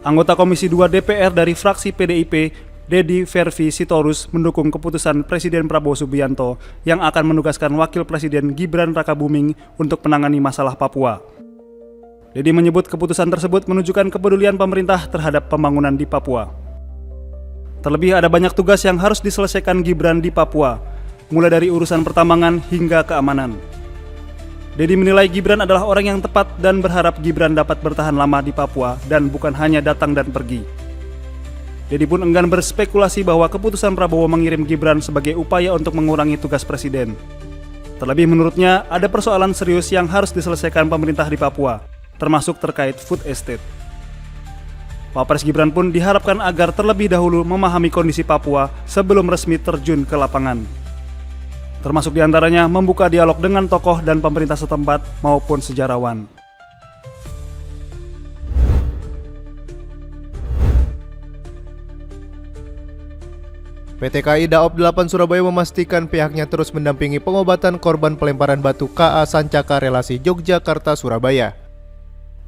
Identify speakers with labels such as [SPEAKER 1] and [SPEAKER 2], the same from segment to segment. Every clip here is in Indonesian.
[SPEAKER 1] Anggota Komisi 2 DPR dari fraksi PDIP, Dedi Vervi Sitorus, mendukung keputusan Presiden Prabowo Subianto yang akan menugaskan Wakil Presiden Gibran Rakabuming untuk menangani masalah Papua. Dedi menyebut keputusan tersebut menunjukkan kepedulian pemerintah terhadap pembangunan di Papua. Terlebih ada banyak tugas yang harus diselesaikan Gibran di Papua, mulai dari urusan pertambangan hingga keamanan. Dedi menilai Gibran adalah orang yang tepat dan berharap Gibran dapat bertahan lama di Papua dan bukan hanya datang dan pergi. Dedi pun enggan berspekulasi bahwa keputusan Prabowo mengirim Gibran sebagai upaya untuk mengurangi tugas presiden. Terlebih menurutnya ada persoalan serius yang harus diselesaikan pemerintah di Papua, termasuk terkait food estate. Wapres Gibran pun diharapkan agar terlebih dahulu memahami kondisi Papua sebelum resmi terjun ke lapangan. Termasuk diantaranya membuka dialog dengan tokoh dan pemerintah setempat maupun sejarawan.
[SPEAKER 2] PT KAI Daop 8 Surabaya memastikan pihaknya terus mendampingi pengobatan korban pelemparan batu KA Sancaka relasi Yogyakarta-Surabaya.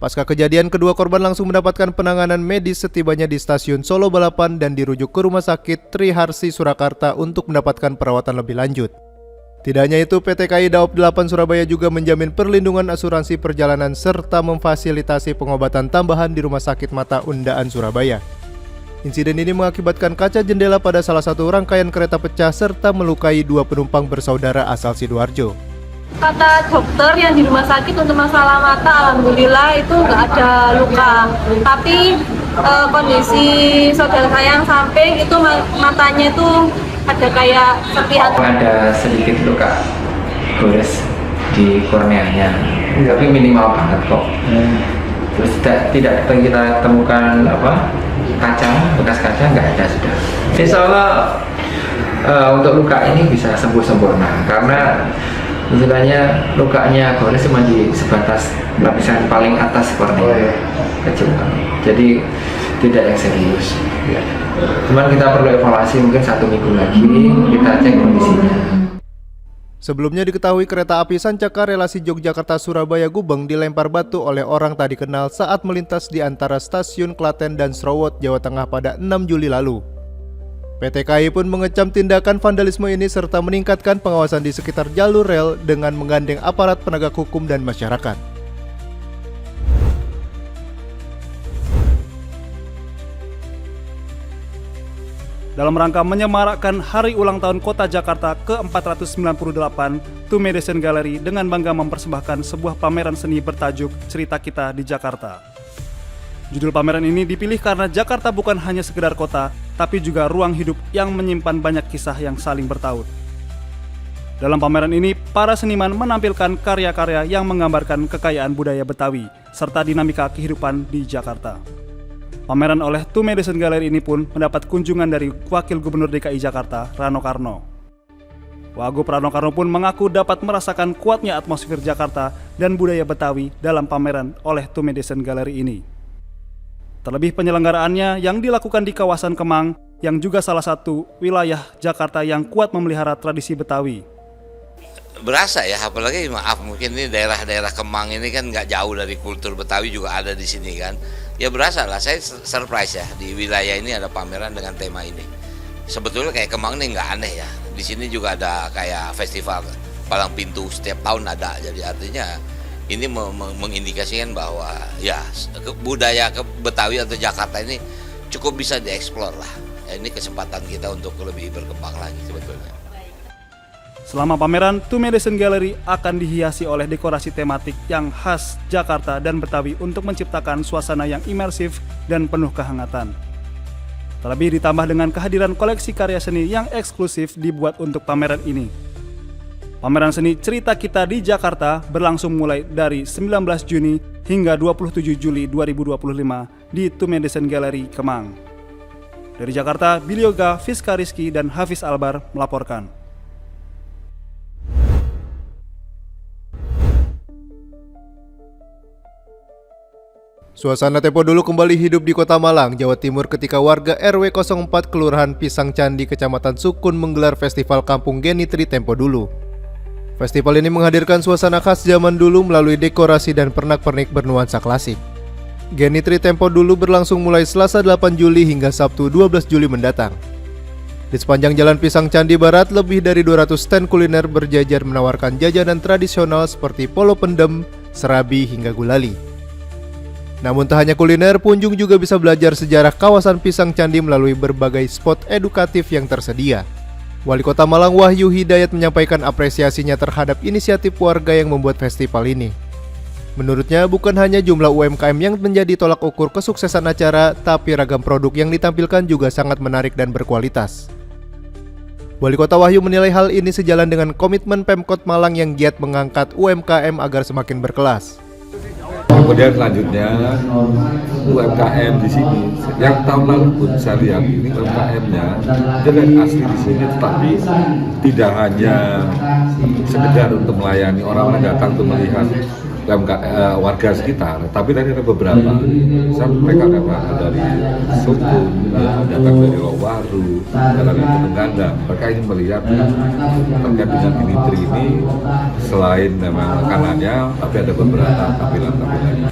[SPEAKER 2] Pasca kejadian, kedua korban langsung mendapatkan penanganan medis setibanya di stasiun Solo Balapan dan dirujuk ke Rumah Sakit Triharsi Surakarta untuk mendapatkan perawatan lebih lanjut. Tidak hanya itu, PT KAI Daop 8 Surabaya juga menjamin perlindungan asuransi perjalanan serta memfasilitasi pengobatan tambahan di Rumah Sakit Mata Undaan Surabaya. Insiden ini mengakibatkan kaca jendela pada salah satu rangkaian kereta pecah serta melukai dua penumpang bersaudara asal Sidoarjo.
[SPEAKER 3] Kata dokter yang di rumah sakit untuk masalah mata, alhamdulillah itu nggak ada luka. Tapi kondisi saudara saya yang samping itu matanya itu ada kayak serpihan.
[SPEAKER 4] Ada sedikit luka gores di korneanya, tapi minimal banget kok. Terus tidak kita temukan kaca, bekas kaca nggak ada sudah. Insya Allah untuk luka ini bisa sembuh sempurna karena istilahnya lukanya gores cuma di sebatas lapisan paling atas kornea, kecil banget. Jadi tidak yang serius. Cuman kita perlu evaluasi mungkin 1 minggu lagi kita cek kondisinya.
[SPEAKER 2] Sebelumnya diketahui kereta api Sancaka relasi Yogyakarta-Surabaya Gubeng dilempar batu oleh orang tak dikenal saat melintas di antara stasiun Klaten dan Srowot, Jawa Tengah pada 6 Juli lalu. PT KAI pun mengecam tindakan vandalisme ini serta meningkatkan pengawasan di sekitar jalur rel dengan menggandeng aparat penegak hukum dan masyarakat.
[SPEAKER 1] Dalam rangka menyemarakkan Hari Ulang Tahun Kota Jakarta ke-498, Tume Desain Gallery dengan bangga mempersembahkan sebuah pameran seni bertajuk Cerita Kita di Jakarta. Judul pameran ini dipilih karena Jakarta bukan hanya sekedar kota, tapi juga ruang hidup yang menyimpan banyak kisah yang saling bertaut. Dalam pameran ini, para seniman menampilkan karya-karya yang menggambarkan kekayaan budaya Betawi, serta dinamika kehidupan di Jakarta. Pameran oleh Tume Desain Gallery ini pun mendapat kunjungan dari Wakil Gubernur DKI Jakarta, Rano Karno. Wagub Rano Karno pun mengaku dapat merasakan kuatnya atmosfer Jakarta dan budaya Betawi dalam pameran oleh Tume Desain Gallery ini. Terlebih penyelenggaraannya yang dilakukan di kawasan Kemang, yang juga salah satu wilayah Jakarta yang kuat memelihara tradisi Betawi.
[SPEAKER 5] Berasa ya, apalagi maaf mungkin ini daerah-daerah Kemang ini kan nggak jauh dari kultur Betawi juga ada di sini kan. Ya berasa lah, saya surprise ya di wilayah ini ada pameran dengan tema ini. Sebetulnya kayak Kemang ini nggak aneh ya. Di sini juga ada kayak festival palang pintu setiap tahun ada. Jadi artinya ini mengindikasikan bahwa ya budaya Betawi atau Jakarta ini cukup bisa dieksplor lah. Ya, ini kesempatan kita untuk lebih berkembang lagi sebetulnya.
[SPEAKER 1] Selama pameran, Tume Desain Gallery akan dihiasi oleh dekorasi tematik yang khas Jakarta dan Betawi untuk menciptakan suasana yang imersif dan penuh kehangatan. Terlebih ditambah dengan kehadiran koleksi karya seni yang eksklusif dibuat untuk pameran ini. Pameran seni Cerita Kita di Jakarta berlangsung mulai dari 19 Juni hingga 27 Juli 2025 di Tume Desain Gallery Kemang. Dari Jakarta, Billy Yoga, Fiska Rizky, dan Hafiz Albar melaporkan.
[SPEAKER 2] Suasana Tempo Dulu kembali hidup di Kota Malang, Jawa Timur ketika warga RW 04 Kelurahan Pisang Candi, Kecamatan Sukun menggelar Festival Kampung Genitri Tempo Dulu. Festival ini menghadirkan suasana khas zaman dulu melalui dekorasi dan pernak-pernik bernuansa klasik. Genitri Tempo Dulu berlangsung mulai Selasa 8 Juli hingga Sabtu 12 Juli mendatang. Di sepanjang Jalan Pisang Candi Barat, lebih dari 200 stand kuliner berjajar menawarkan jajanan tradisional seperti polo pendem, serabi, hingga gulali. Namun tak hanya kuliner, pengunjung juga bisa belajar sejarah kawasan Pisang Candi melalui berbagai spot edukatif yang tersedia. Wali Kota Malang Wahyu Hidayat menyampaikan apresiasinya terhadap inisiatif warga yang membuat festival ini. Menurutnya, bukan hanya jumlah UMKM yang menjadi tolak ukur kesuksesan acara, tapi ragam produk yang ditampilkan juga sangat menarik dan berkualitas. Wali Kota Wahyu menilai hal ini sejalan dengan komitmen Pemkot Malang yang giat mengangkat UMKM agar semakin berkelas.
[SPEAKER 6] Kemudian selanjutnya UMKM di sini, yang tahun lalu pun saya lihat ini UMKM-nya jelek asli di sini, tetapi tidak hanya sekedar untuk melayani orang yang datang untuk melihat warga sekitar, tapi tadi ada beberapa, misalnya mereka datang dari Sukun, datang dari Lowaru, datang dari Penunggandang. Mereka ingin melihat terkait dengan Genitri ini, selain memang makanannya, tapi ada beberapa tampilan-tampilannya.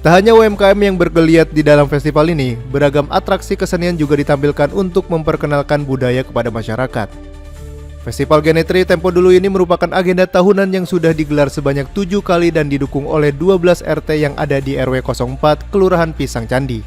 [SPEAKER 2] Tak hanya UMKM yang bergeliat di dalam festival ini, beragam atraksi kesenian juga ditampilkan untuk memperkenalkan budaya kepada masyarakat. Festival Genitri Tempo Dulu ini merupakan agenda tahunan yang sudah digelar sebanyak 7 kali dan didukung oleh 12 RT yang ada di RW 04 Kelurahan Pisang Candi.